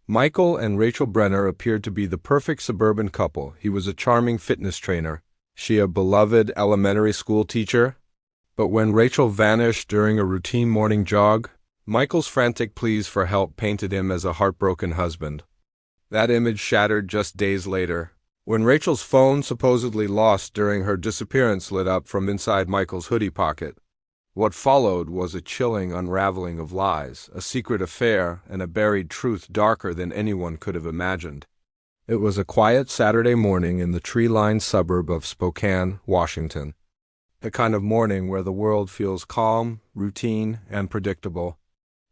Michael and Rachel Brenner appeared to be the perfect suburban couple. He was a charming fitness trainer, she a beloved elementary school teacher. But when Rachel vanished during a routine morning jog, Michael's frantic pleas for help painted him as a heartbroken husband. That image shattered just days later, when Rachel's phone, supposedly lost during her disappearance, lit up from inside Michael's hoodie pocket. What followed was a chilling unraveling of lies, a secret affair, and a buried truth darker than anyone could have imagined. It was a quiet Saturday morning in the tree-lined suburb of Spokane, Washington. The kind of morning where the world feels calm, routine, and predictable.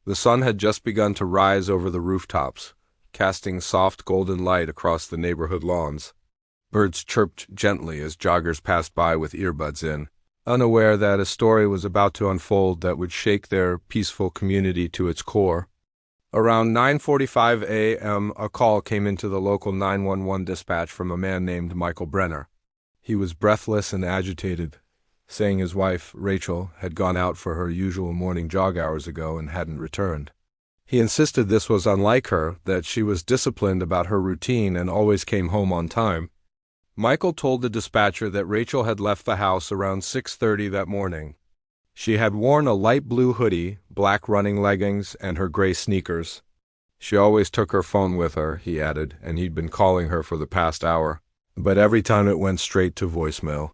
The sun had just begun to rise over the rooftops, casting soft golden light across the neighborhood lawns. Birds chirped gently as joggers passed by with earbuds in, unaware that a story was about to unfold that would shake their peaceful community to its core. Around 9:45 a.m., a call came into the local 911 dispatch from a man named Michael Brenner. He was breathless and agitated, saying his wife, Rachel, had gone out for her usual morning jog hours ago and hadn't returned. He insisted this was unlike her, that she was disciplined about her routine and always came home on time. Michael told the dispatcher that Rachel had left the house around 6:30 that morning. She had worn a light blue hoodie, black running leggings, and her gray sneakers. She always took her phone with her, he added, and he'd been calling her for the past hour, but every time it went straight to voicemail.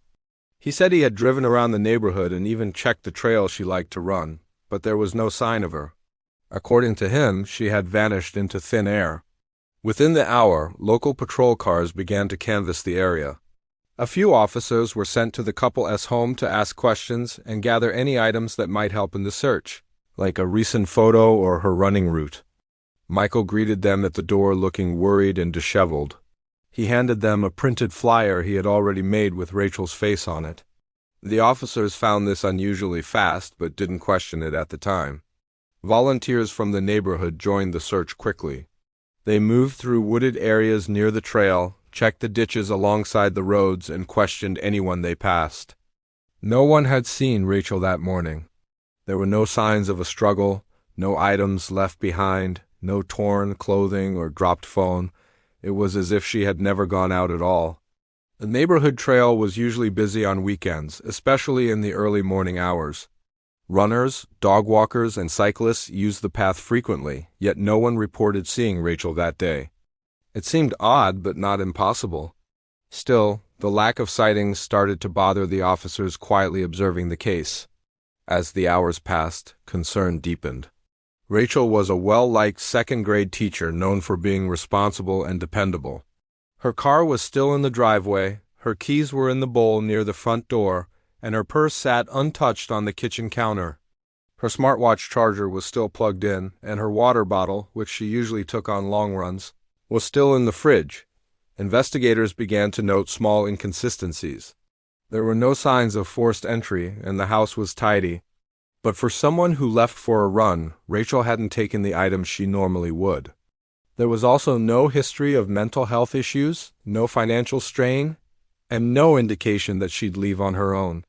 He said he had driven around the neighborhood and even checked the trail she liked to run, but there was no sign of her. According to him, she had vanished into thin air. Within the hour, local patrol cars began to canvass the area. A few officers were sent to the couple's home to ask questions and gather any items that might help in the search, like a recent photo or her running route. Michael greeted them at the door looking worried and disheveled. He handed them a printed flyer he had already made with Rachel's face on it. The officers found this unusually fast but didn't question it at the time. Volunteers from the neighborhood joined the search quickly. They moved through wooded areas near the trail, checked the ditches alongside the roads, and questioned anyone they passed. No one had seen Rachel that morning. There were no signs of a struggle, no items left behind, no torn clothing or dropped phone. It was as if she had never gone out at all. The neighborhood trail was usually busy on weekends, especially in the early morning hours. Runners, dog walkers, and cyclists used the path frequently, yet no one reported seeing Rachel that day. It seemed odd, but not impossible. Still, the lack of sightings started to bother the officers quietly observing the case. As the hours passed, concern deepened. Rachel was a well-liked second-grade teacher known for being responsible and dependable. Her car was still in the driveway, her keys were in the bowl near the front door, and her purse sat untouched on the kitchen counter. Her smartwatch charger was still plugged in, and her water bottle, which she usually took on long runs, was still in the fridge. Investigators began to note small inconsistencies. There were no signs of forced entry, and the house was tidy. But for someone who left for a run, Rachel hadn't taken the items she normally would. There was also no history of mental health issues, no financial strain, and no indication that she'd leave on her own.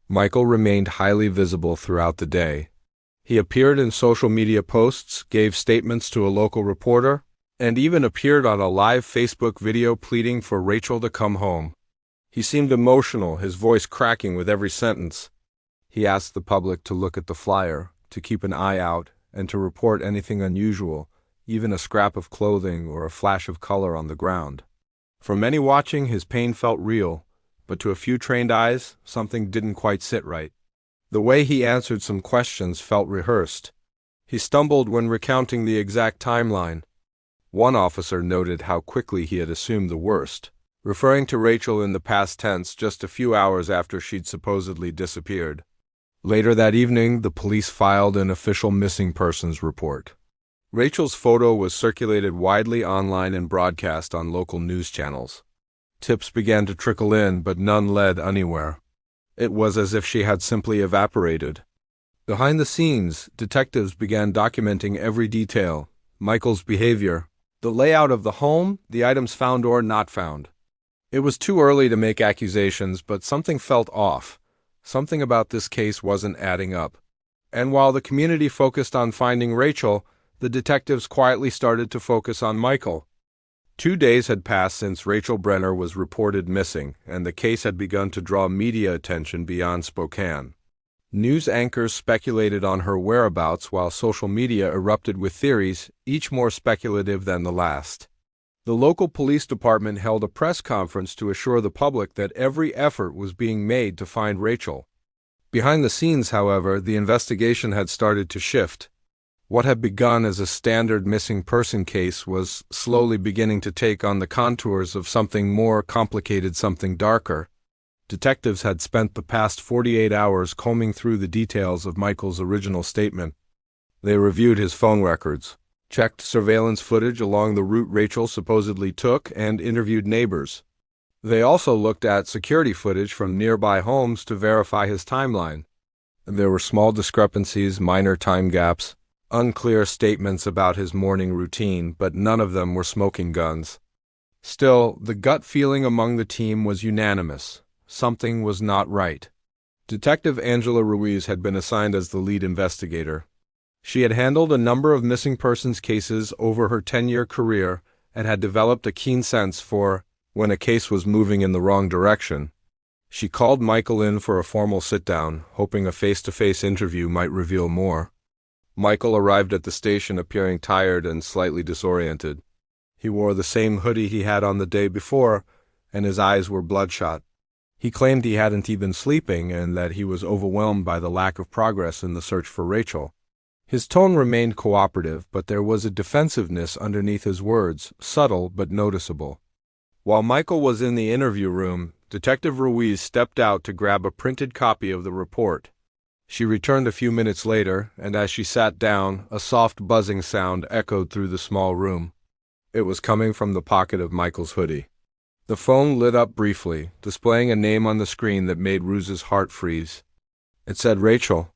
Michael remained highly visible throughout the day. He appeared in social media posts, gave statements to a local reporter, and even appeared on a live Facebook video pleading for Rachel to come home. He seemed emotional, his voice cracking with every sentence. He asked the public to look at the flyer, to keep an eye out, and to report anything unusual, even a scrap of clothing or a flash of color on the ground. For many watching, his pain felt real, but to a few trained eyes, something didn't quite sit right. The way he answered some questions felt rehearsed. He stumbled when recounting the exact timeline. One officer noted how quickly he had assumed the worst, referring to Rachel in the past tense just a few hours after she'd supposedly disappeared. Later that evening, the police filed an official missing persons report. Rachel's photo was circulated widely online and broadcast on local news channels. Tips began to trickle in, but none led anywhere. It was as if she had simply evaporated. Behind the scenes, detectives began documenting every detail: Michael's behavior, the layout of the home, the items found or not found. It was too early to make accusations, but something felt off. Something about this case wasn't adding up. And while the community focused on finding Rachel, the detectives quietly started to focus on Michael. 2 days had passed since Rachel Brenner was reported missing, and the case had begun to draw media attention beyond Spokane. News anchors speculated on her whereabouts while social media erupted with theories, each more speculative than the last. The local police department held a press conference to assure the public that every effort was being made to find Rachel. Behind the scenes, however, the investigation had started to shift. What had begun as a standard missing person case was slowly beginning to take on the contours of something more complicated, something darker. Detectives had spent the past 48 hours combing through the details of Michael's original statement. They reviewed his phone records, checked surveillance footage along the route Rachel supposedly took, and interviewed neighbors. They also looked at security footage from nearby homes to verify his timeline. There were small discrepancies, minor time gaps, unclear statements about his morning routine, but none of them were smoking guns. Still, the gut feeling among the team was unanimous. Something was not right. Detective Angela Ruiz had been assigned as the lead investigator. She had handled a number of missing persons cases over her 10-year career and had developed a keen sense for when a case was moving in the wrong direction. She called Michael in for a formal sit-down, hoping a face-to-face interview might reveal more. Michael arrived at the station appearing tired and slightly disoriented. He wore the same hoodie he had on the day before, and his eyes were bloodshot. He claimed he hadn't even been sleeping and that he was overwhelmed by the lack of progress in the search for Rachel. His tone remained cooperative, but there was a defensiveness underneath his words, subtle but noticeable. While Michael was in the interview room, Detective Ruiz stepped out to grab a printed copy of the report. She returned a few minutes later, and as she sat down, a soft buzzing sound echoed through the small room. It was coming from the pocket of Michael's hoodie. The phone lit up briefly, displaying a name on the screen that made Ruiz's heart freeze. It said Rachel.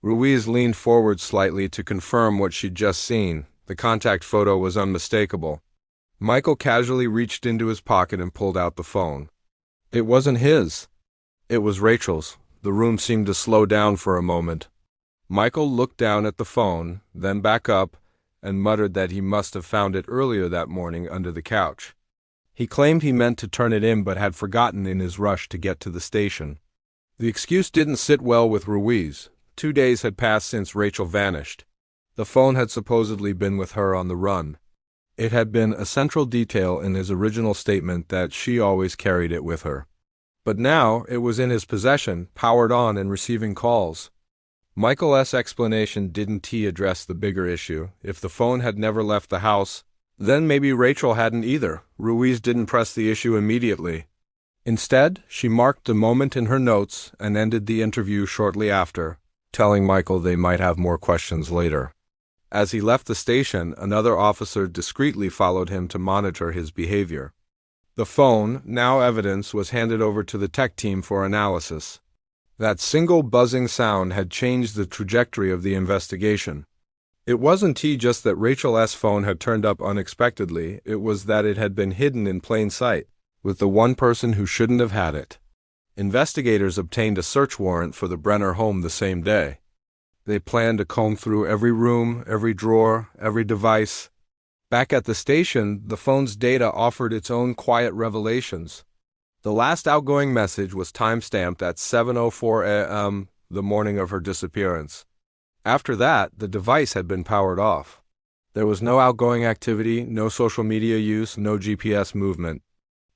Ruiz leaned forward slightly to confirm what she'd just seen. The contact photo was unmistakable. Michael casually reached into his pocket and pulled out the phone. It wasn't his. It was Rachel's. The room seemed to slow down for a moment. Michael looked down at the phone, then back up, and muttered that he must have found it earlier that morning under the couch. He claimed he meant to turn it in but had forgotten in his rush to get to the station. The excuse didn't sit well with Ruiz. 2 days had passed since Rachel vanished. The phone had supposedly been with her on the run. It had been a central detail in his original statement that she always carried it with her. But now it was in his possession, powered on and receiving calls. Michael's explanation didn't address the bigger issue. If the phone had never left the house, then maybe Rachel hadn't either. Ruiz didn't press the issue immediately. Instead, she marked the moment in her notes and ended the interview shortly after, telling Michael they might have more questions later. As he left the station, another officer discreetly followed him to monitor his behavior. The phone, now evidence, was handed over to the tech team for analysis. That single buzzing sound had changed the trajectory of the investigation. It wasn't just that Rachel's phone had turned up unexpectedly, it was that it had been hidden in plain sight, with the one person who shouldn't have had it. Investigators obtained a search warrant for the Brenner home the same day. They planned to comb through every room, every drawer, every device. Back at the station, the phone's data offered its own quiet revelations. The last outgoing message was time-stamped at 7:04 a.m., the morning of her disappearance. After that, the device had been powered off. There was no outgoing activity, no social media use, no GPS movement.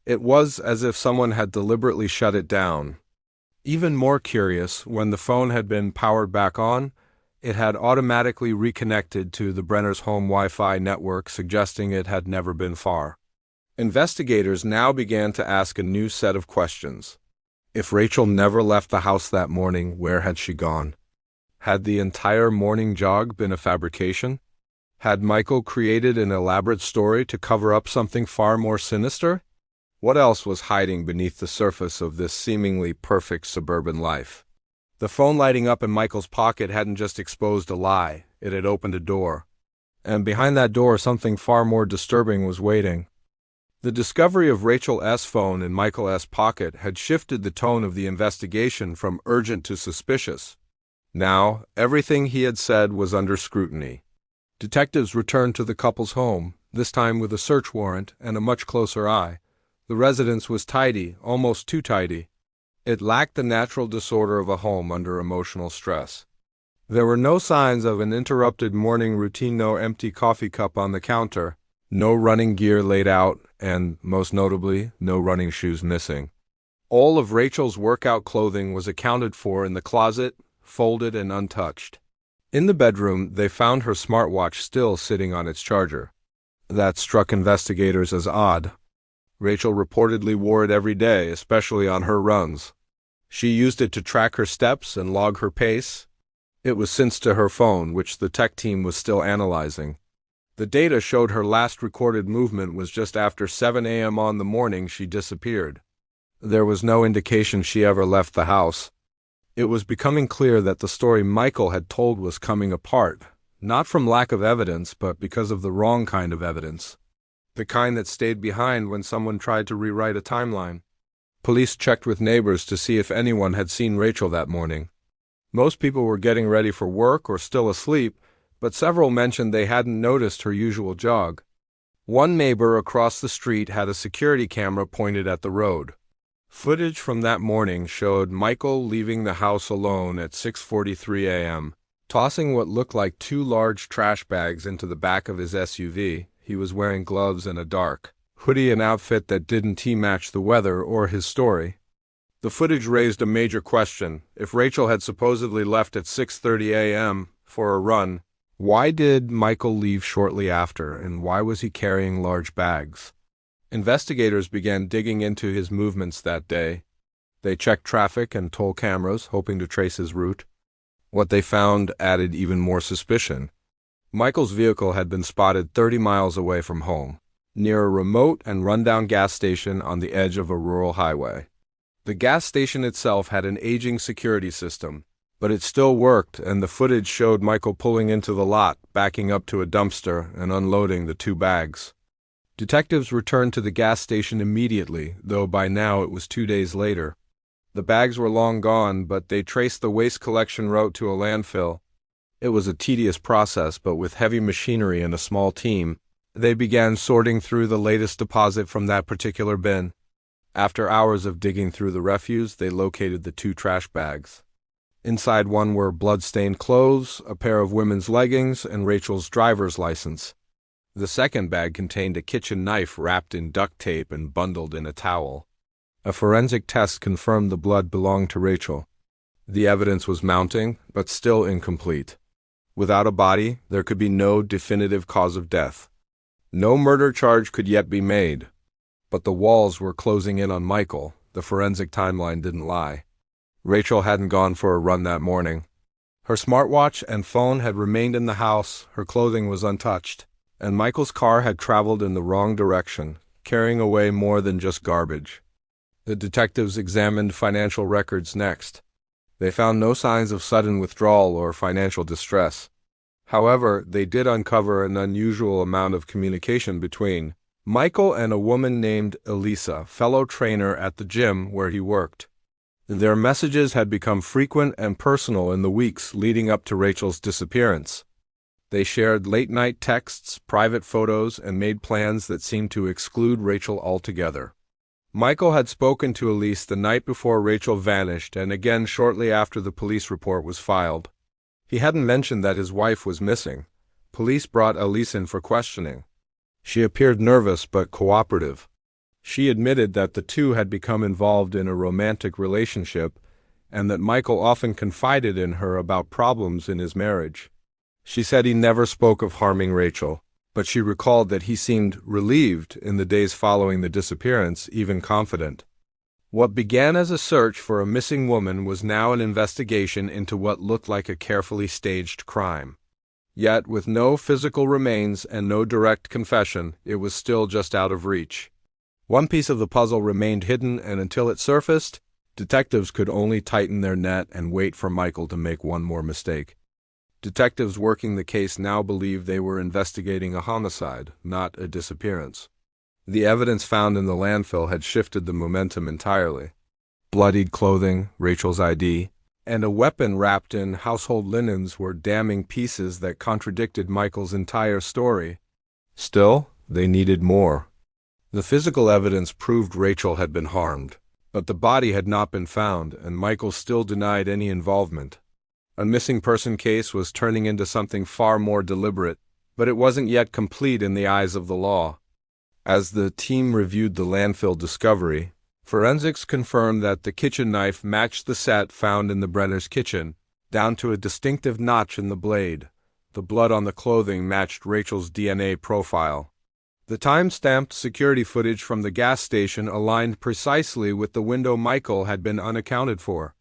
It was as if someone had deliberately shut it down. Even more curious, when the phone had been powered back on, it had automatically reconnected to the Brenner's home Wi-Fi network, suggesting it had never been far. Investigators now began to ask a new set of questions. If Rachel never left the house that morning, where had she gone? Had the entire morning jog been a fabrication? Had Michael created an elaborate story to cover up something far more sinister? What else was hiding beneath the surface of this seemingly perfect suburban life? The phone lighting up in Michael's pocket hadn't just exposed a lie, it had opened a door. And behind that door, something far more disturbing was waiting. The discovery of Rachel's phone in Michael's pocket had shifted the tone of the investigation from urgent to suspicious. Now, everything he had said was under scrutiny. Detectives returned to the couple's home, this time with a search warrant and a much closer eye. The residence was tidy, almost too tidy. It lacked the natural disorder of a home under emotional stress. There were no signs of an interrupted morning routine, no empty coffee cup on the counter, no running gear laid out, and, most notably, no running shoes missing. All of Rachel's workout clothing was accounted for in the closet, folded and untouched. In the bedroom, they found her smartwatch still sitting on its charger. That struck investigators as odd. Rachel reportedly wore it every day, especially on her runs. She used it to track her steps and log her pace. It was synced to her phone, which the tech team was still analyzing. The data showed her last recorded movement was just after 7 a.m. on the morning she disappeared. There was no indication she ever left the house. It was becoming clear that the story Michael had told was coming apart, not from lack of evidence, but because of the wrong kind of evidence. The kind that stayed behind when someone tried to rewrite a timeline. Police checked with neighbors to see if anyone had seen Rachel that morning. Most people were getting ready for work or still asleep, but several mentioned they hadn't noticed her usual jog. One neighbor across the street had a security camera pointed at the road. Footage from that morning showed Michael leaving the house alone at 6:43 a.m., tossing what looked like 2 large trash bags into the back of his SUV. He was wearing gloves and a dark hoodie, an outfit that didn't match the weather or his story. The footage raised a major question. If Rachel had supposedly left at 6:30 a.m. for a run, why did Michael leave shortly after, and why was he carrying large bags? Investigators began digging into his movements that day. They checked traffic and toll cameras, hoping to trace his route. What they found added even more suspicion. Michael's vehicle had been spotted 30 miles away from home, near a remote and rundown gas station on the edge of a rural highway. The gas station itself had an aging security system, but it still worked, and the footage showed Michael pulling into the lot, backing up to a dumpster, and unloading the 2 bags. Detectives returned to the gas station immediately, though by now it was 2 days later. The bags were long gone, but they traced the waste collection route to a landfill. It was a tedious process, but with heavy machinery and a small team, they began sorting through the latest deposit from that particular bin. After hours of digging through the refuse, they located the 2 trash bags. Inside one were blood-stained clothes, a pair of women's leggings, and Rachel's driver's license. The second bag contained a kitchen knife wrapped in duct tape and bundled in a towel. A forensic test confirmed the blood belonged to Rachel. The evidence was mounting, but still incomplete. Without a body, there could be no definitive cause of death. No murder charge could yet be made. But the walls were closing in on Michael. The forensic timeline didn't lie. Rachel hadn't gone for a run that morning. Her smartwatch and phone had remained in the house, her clothing was untouched, and Michael's car had traveled in the wrong direction, carrying away more than just garbage. The detectives examined financial records next. They found no signs of sudden withdrawal or financial distress. However, they did uncover an unusual amount of communication between Michael and a woman named Elisa, fellow trainer at the gym where he worked. Their messages had become frequent and personal in the weeks leading up to Rachel's disappearance. They shared late-night texts, private photos, and made plans that seemed to exclude Rachel altogether. Michael had spoken to Elise the night before Rachel vanished and again shortly after the police report was filed. He hadn't mentioned that his wife was missing. Police brought Elise in for questioning. She appeared nervous but cooperative. She admitted that the two had become involved in a romantic relationship and that Michael often confided in her about problems in his marriage. She said he never spoke of harming Rachel, but she recalled that he seemed relieved in the days following the disappearance, even confident. What began as a search for a missing woman was now an investigation into what looked like a carefully staged crime. Yet, with no physical remains and no direct confession, it was still just out of reach. One piece of the puzzle remained hidden, and until it surfaced, detectives could only tighten their net and wait for Michael to make one more mistake. Detectives working the case now believed they were investigating a homicide, not a disappearance. The evidence found in the landfill had shifted the momentum entirely. Bloodied clothing, Rachel's ID, and a weapon wrapped in household linens were damning pieces that contradicted Michael's entire story. Still, they needed more. The physical evidence proved Rachel had been harmed, but the body had not been found, and Michael still denied any involvement. A missing person case was turning into something far more deliberate, but it wasn't yet complete in the eyes of the law. As the team reviewed the landfill discovery, forensics confirmed that the kitchen knife matched the set found in the Brenner's kitchen, down to a distinctive notch in the blade. The blood on the clothing matched Rachel's DNA profile. The time-stamped security footage from the gas station aligned precisely with the window Michael had been unaccounted for.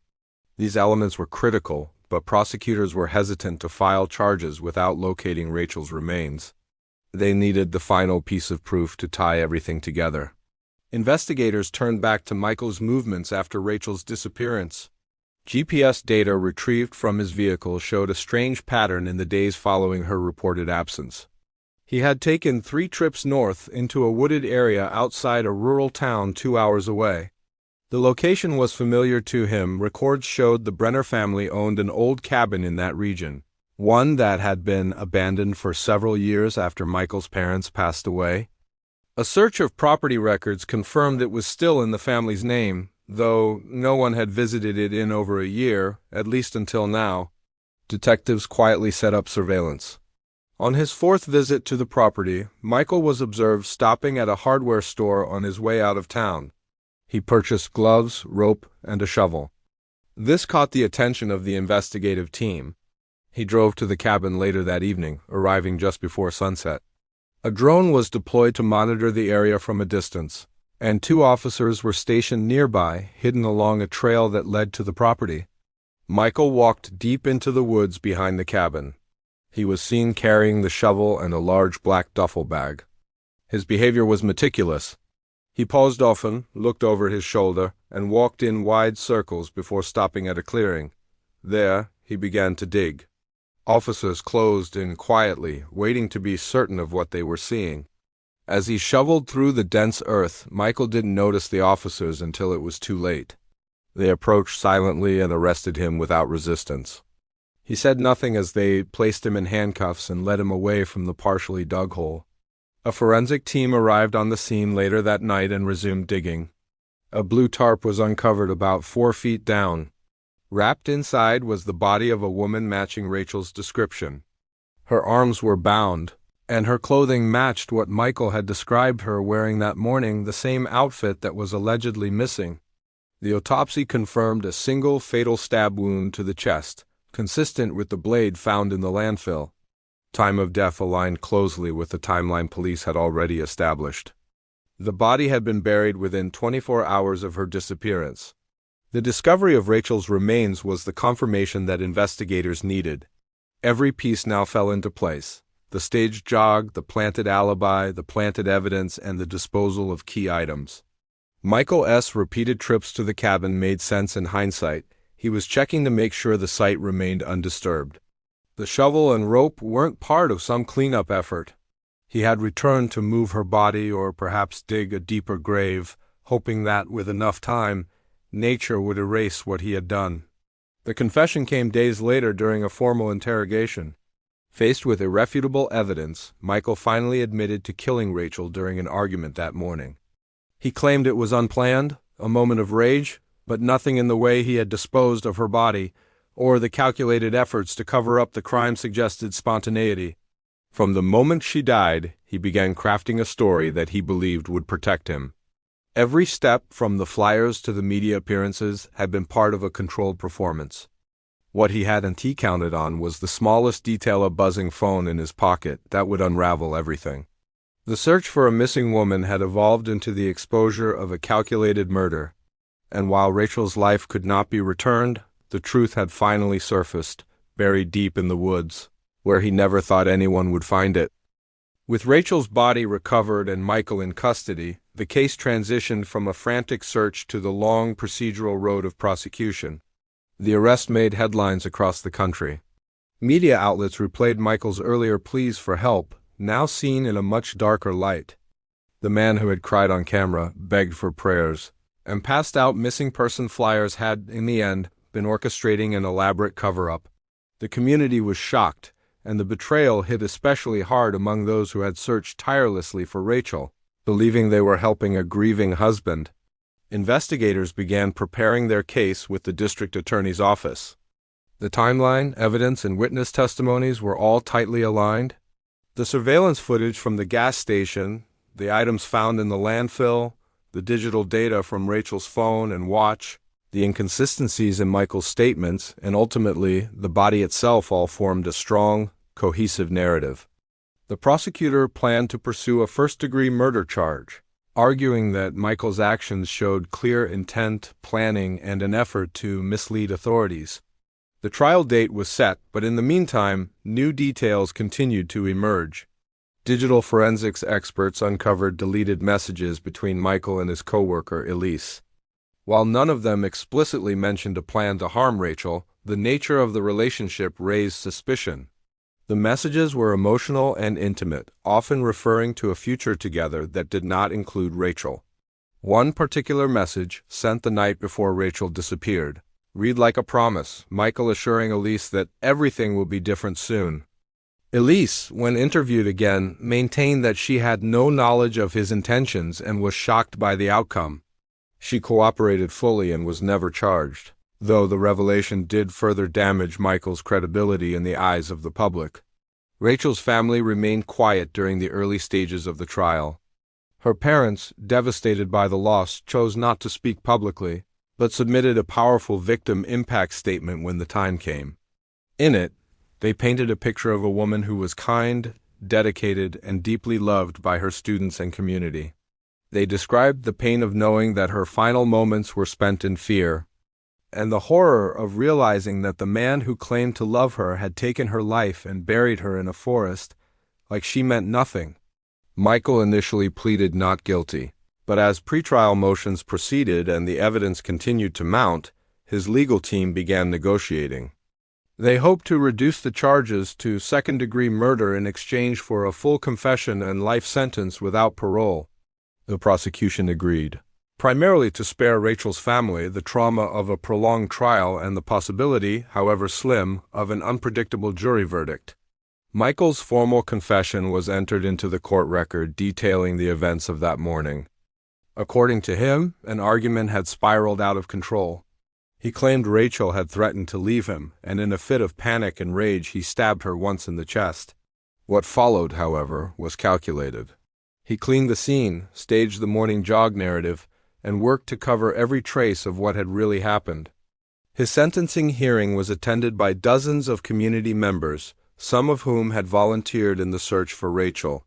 These elements were critical, but prosecutors were hesitant to file charges without locating Rachel's remains. They needed the final piece of proof to tie everything together. Investigators turned back to Michael's movements after Rachel's disappearance. GPS data retrieved from his vehicle showed a strange pattern in the days following her reported absence. He had taken 3 trips north into a wooded area outside a rural town 2 hours away. The location was familiar to him. Records showed the Brenner family owned an old cabin in that region, one that had been abandoned for several years after Michael's parents passed away. A search of property records confirmed it was still in the family's name, though no one had visited it in over a year, at least until now. Detectives quietly set up surveillance. On his 4th visit to the property, Michael was observed stopping at a hardware store on his way out of town. He purchased gloves, rope, and a shovel. This caught the attention of the investigative team. He drove to the cabin later that evening, arriving just before sunset. A drone was deployed to monitor the area from a distance, and 2 officers were stationed nearby, hidden along a trail that led to the property. Michael walked deep into the woods behind the cabin. He was seen carrying the shovel and a large black duffel bag. His behavior was meticulous. He paused often, looked over his shoulder, and walked in wide circles before stopping at a clearing. There, he began to dig. Officers closed in quietly, waiting to be certain of what they were seeing. As he shoveled through the dense earth, Michael didn't notice the officers until it was too late. They approached silently and arrested him without resistance. He said nothing as they placed him in handcuffs and led him away from the partially dug hole. A forensic team arrived on the scene later that night and resumed digging. A blue tarp was uncovered about 4 feet down. Wrapped inside was the body of a woman matching Rachel's description. Her arms were bound, and her clothing matched what Michael had described her wearing that morning, the same outfit that was allegedly missing. The autopsy confirmed a single fatal stab wound to the chest, consistent with the blade found in the landfill. Time of death aligned closely with the timeline police had already established. The body had been buried within 24 hours of her disappearance. The discovery of Rachel's remains was the confirmation that investigators needed. Every piece now fell into place: the staged jog, the planted alibi, the planted evidence, and the disposal of key items. Michael's repeated trips to the cabin made sense in hindsight. He was checking to make sure the site remained undisturbed. The shovel and rope weren't part of some cleanup effort. He had returned to move her body or perhaps dig a deeper grave, hoping that, with enough time, nature would erase what he had done. The confession came days later during a formal interrogation. Faced with irrefutable evidence, Michael finally admitted to killing Rachel during an argument that morning. He claimed it was unplanned, a moment of rage, but nothing in the way he had disposed of her body or the calculated efforts to cover up the crime suggested spontaneity. From the moment she died, he began crafting a story that he believed would protect him. Every step, from the flyers to the media appearances, had been part of a controlled performance. What he hadn't counted on was the smallest detail: a buzzing phone in his pocket that would unravel everything. The search for a missing woman had evolved into the exposure of a calculated murder, and while Rachel's life could not be returned, the truth had finally surfaced, buried deep in the woods, where he never thought anyone would find it. With Rachel's body recovered and Michael in custody, the case transitioned from a frantic search to the long procedural road of prosecution. The arrest made headlines across the country. Media outlets replayed Michael's earlier pleas for help, now seen in a much darker light. The man who had cried on camera, begged for prayers, and passed out missing person flyers had, in the end, been orchestrating an elaborate cover-up. The community was shocked, and the betrayal hit especially hard among those who had searched tirelessly for Rachel, believing they were helping a grieving husband. Investigators began preparing their case with the district attorney's office. The timeline, evidence, and witness testimonies were all tightly aligned. The surveillance footage from the gas station, the items found in the landfill, the digital data from Rachel's phone and watch, the inconsistencies in Michael's statements, and ultimately the body itself all formed a strong, cohesive narrative. The prosecutor planned to pursue a first-degree murder charge, arguing that Michael's actions showed clear intent, planning, and an effort to mislead authorities. The trial date was set, but in the meantime, new details continued to emerge. Digital forensics experts uncovered deleted messages between Michael and his coworker, Elise. While none of them explicitly mentioned a plan to harm Rachel, the nature of the relationship raised suspicion. The messages were emotional and intimate, often referring to a future together that did not include Rachel. One particular message, sent the night before Rachel disappeared, read like a promise, Michael assuring Elise that everything will be different soon. Elise, when interviewed again, maintained that she had no knowledge of his intentions and was shocked by the outcome. She cooperated fully and was never charged, though the revelation did further damage Michael's credibility in the eyes of the public. Rachel's family remained quiet during the early stages of the trial. Her parents, devastated by the loss, chose not to speak publicly, but submitted a powerful victim impact statement when the time came. In it, they painted a picture of a woman who was kind, dedicated, and deeply loved by her students and community. They described the pain of knowing that her final moments were spent in fear, and the horror of realizing that the man who claimed to love her had taken her life and buried her in a forest, like she meant nothing. Michael initially pleaded not guilty, but as pretrial motions proceeded and the evidence continued to mount, his legal team began negotiating. They hoped to reduce the charges to second-degree murder in exchange for a full confession and life sentence without parole. The prosecution agreed, primarily to spare Rachel's family the trauma of a prolonged trial and the possibility, however slim, of an unpredictable jury verdict. Michael's formal confession was entered into the court record detailing the events of that morning. According to him, an argument had spiraled out of control. He claimed Rachel had threatened to leave him, and in a fit of panic and rage he stabbed her once in the chest. What followed, however, was calculated. He cleaned the scene, staged the morning jog narrative, and worked to cover every trace of what had really happened. His sentencing hearing was attended by dozens of community members, some of whom had volunteered in the search for Rachel.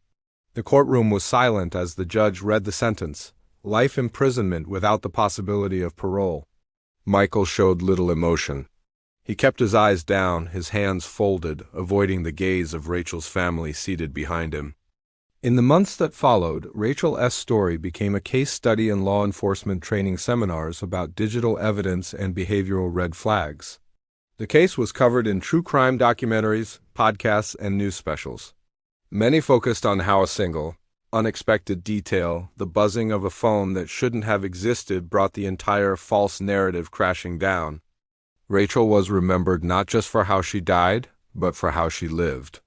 The courtroom was silent as the judge read the sentence: life imprisonment without the possibility of parole. Michael showed little emotion. He kept his eyes down, his hands folded, avoiding the gaze of Rachel's family seated behind him. In the months that followed, Rachel S. story became a case study in law enforcement training seminars about digital evidence and behavioral red flags. The case was covered in true crime documentaries, podcasts, and news specials. Many focused on how a single, unexpected detail, the buzzing of a phone that shouldn't have existed, brought the entire false narrative crashing down. Rachel was remembered not just for how she died, but for how she lived.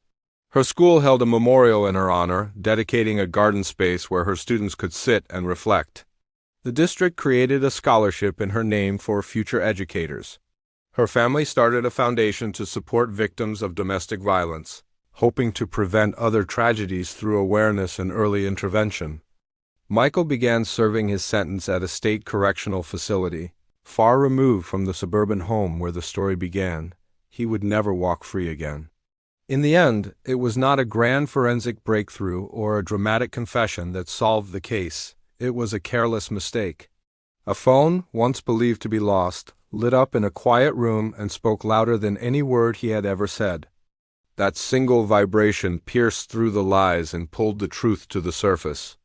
Her school held a memorial in her honor, dedicating a garden space where her students could sit and reflect. The district created a scholarship in her name for future educators. Her family started a foundation to support victims of domestic violence, hoping to prevent other tragedies through awareness and early intervention. Michael began serving his sentence at a state correctional facility, far removed from the suburban home where the story began. He would never walk free again. In the end, it was not a grand forensic breakthrough or a dramatic confession that solved the case. It was a careless mistake. A phone, once believed to be lost, lit up in a quiet room and spoke louder than any word he had ever said. That single vibration pierced through the lies and pulled the truth to the surface.